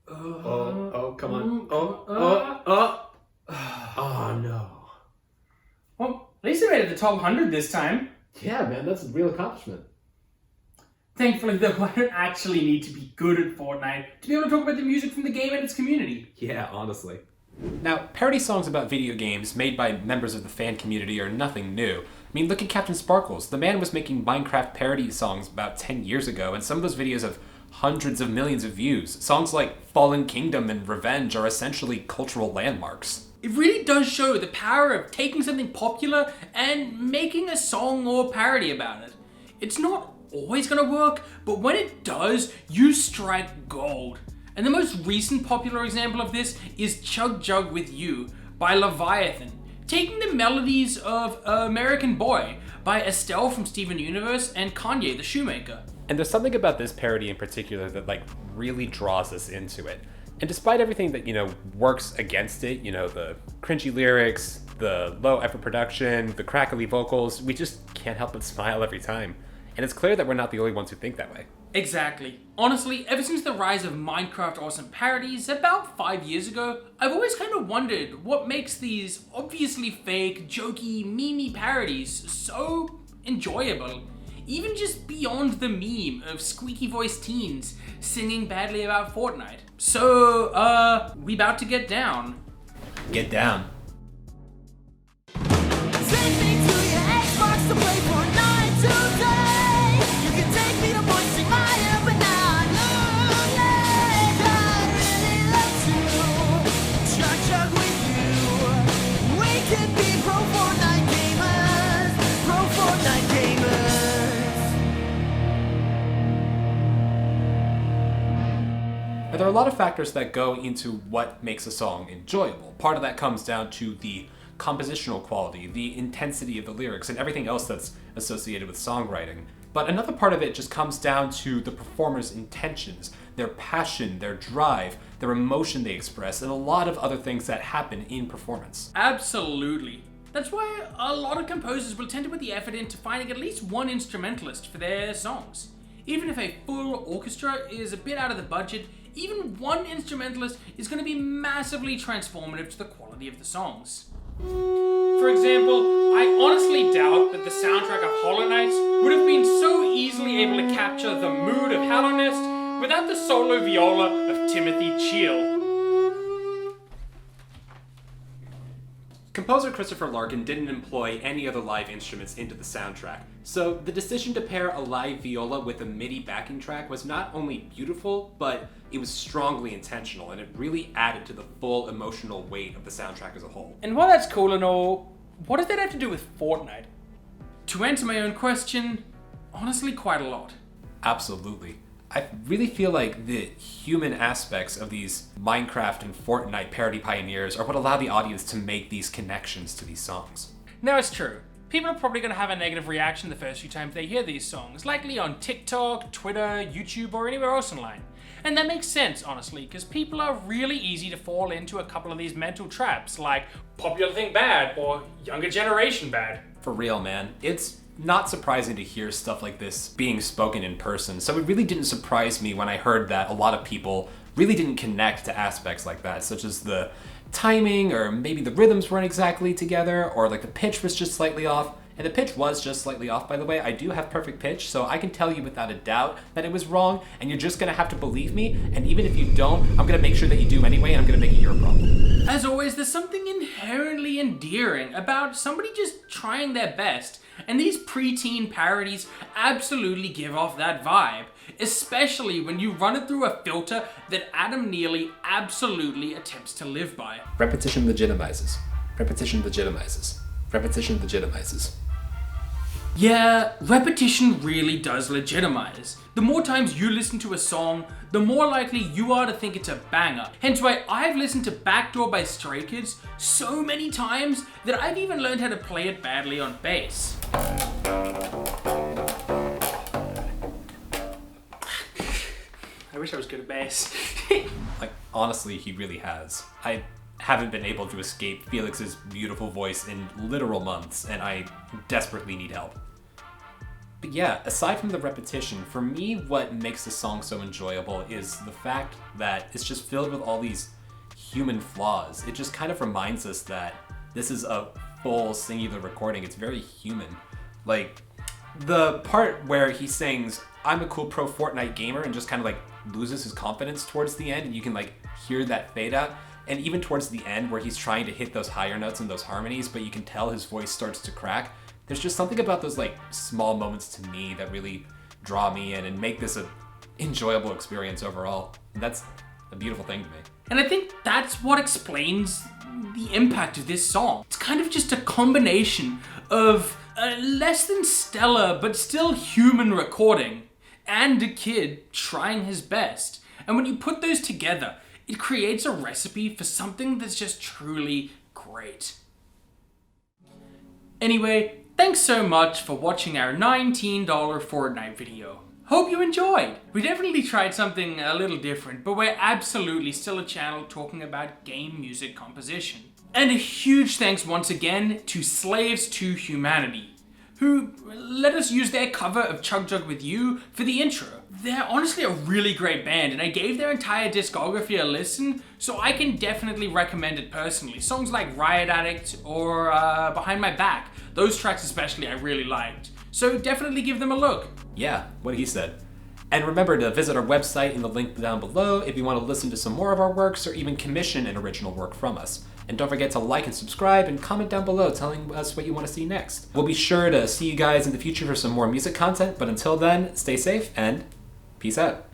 Come on. Oh, no. Well, at least I made it to the top 100 this time. Yeah, man, that's a real accomplishment. Thankfully, though, I don't actually need to be good at Fortnite to be able to talk about the music from the game and its community. Yeah, honestly. Now, parody songs about video games made by members of the fan community are nothing new. I mean, look at Captain Sparkles. The man was making Minecraft parody songs about 10 years ago, and some of those videos have hundreds of millions of views. Songs like Fallen Kingdom and Revenge are essentially cultural landmarks. It really does show the power of taking something popular and making a song or parody about it. It's not always gonna work, but when it does, you strike gold. And the most recent popular example of this is Chug Jug With You by Leviathan, taking the melodies of American Boy by Estelle from Steven Universe and Kanye the Shoemaker. And there's something about this parody in particular that really draws us into it. And despite everything that, works against it, the cringy lyrics, the low effort production, the crackly vocals, we just can't help but smile every time. And it's clear that we're not the only ones who think that way. Exactly. Honestly, ever since the rise of Minecraft awesome parodies about 5 years ago, I've always kind of wondered what makes these obviously fake, jokey, memey parodies so enjoyable. Even just beyond the meme of squeaky voiced teens singing badly about Fortnite. So, we about to get down. Get down. Send me to your Xbox to play Fortnite today. You can take me to Boise, Maya, but now I know that I really love to Chug Jug With You. We can be pro Fortnite gamers, pro Fortnite gamers. There are a lot of factors that go into what makes a song enjoyable. Part of that comes down to the compositional quality, the intensity of the lyrics, and everything else that's associated with songwriting. But another part of it just comes down to the performer's intentions, their passion, their drive, their emotion they express, and a lot of other things that happen in performance. Absolutely. That's why a lot of composers will tend to put the effort into finding at least one instrumentalist for their songs. Even if a full orchestra is a bit out of the budget, even one instrumentalist is going to be massively transformative to the quality of the songs. For example, I honestly doubt that the soundtrack of Hollow Knight would have been so easily able to capture the mood of Hollow Nest without the solo viola of Timothy Cheel. Composer Christopher Larkin didn't employ any other live instruments into the soundtrack, so the decision to pair a live viola with a MIDI backing track was not only beautiful, but it was strongly intentional, and it really added to the full emotional weight of the soundtrack as a whole. And while that's cool and all, what does that have to do with Fortnite? To answer my own question, honestly quite a lot. Absolutely. I really feel like the human aspects of these Minecraft and Fortnite parody pioneers are what allow the audience to make these connections to these songs. Now it's true. People are probably going to have a negative reaction the first few times they hear these songs, likely on TikTok, Twitter, YouTube, or anywhere else online. And that makes sense, honestly, because people are really easy to fall into a couple of these mental traps, like popular thing bad or younger generation bad. For real, man. It's not surprising to hear stuff like this being spoken in person, so it really didn't surprise me when I heard that a lot of people really didn't connect to aspects like that, such as the timing, or maybe the rhythms weren't exactly together, or like the pitch was just slightly off. And the pitch was just slightly off, by the way. I do have perfect pitch, so I can tell you without a doubt that it was wrong, and you're just gonna have to believe me, and even if you don't, I'm gonna make sure that you do anyway, and I'm gonna make it your problem. As always, there's something inherently endearing about somebody just trying their best, and these preteen parodies absolutely give off that vibe, especially when you run it through a filter that Adam Neely absolutely attempts to live by. Repetition legitimizes. Repetition legitimizes. Repetition legitimizes. Yeah, repetition really does legitimize. The more times you listen to a song, the more likely you are to think it's a banger. Hence why I've listened to Backdoor by Stray Kids so many times that I've even learned how to play it badly on bass. I wish I was good at bass. Like, honestly, he really has. I haven't been able to escape Felix's beautiful voice in literal months, and I desperately need help. But yeah, aside from the repetition, for me, what makes the song so enjoyable is the fact that it's just filled with all these human flaws. It just kind of reminds us that this is a full singular recording. It's very human. Like, the part where he sings, "I'm a cool pro Fortnite gamer," and just kind of like loses his confidence towards the end, and you can like hear that fade out. And even towards the end where he's trying to hit those higher notes and those harmonies, but you can tell his voice starts to crack. There's just something about those like small moments to me that really draw me in and make this a enjoyable experience overall. And that's a beautiful thing to me. And I think that's what explains the impact of this song. It's kind of just a combination of a less than stellar but still human recording and a kid trying his best. And when you put those together, it creates a recipe for something that's just truly great. Anyway, thanks so much for watching our $19 Fortnite video. Hope you enjoyed! We definitely tried something a little different, but we're absolutely still a channel talking about game music composition. And a huge thanks once again to Slaves to Humanity, who let us use their cover of Chug Jug With You for the intro. They're honestly a really great band, and I gave their entire discography a listen, so I can definitely recommend it personally. Songs like Riot Addict or Behind My Back, those tracks especially I really liked. So definitely give them a look. Yeah, what he said. And remember to visit our website in the link down below if you want to listen to some more of our works or even commission an original work from us. And don't forget to like and subscribe and comment down below telling us what you want to see next. We'll be sure to see you guys in the future for some more music content, but until then, stay safe and peace out.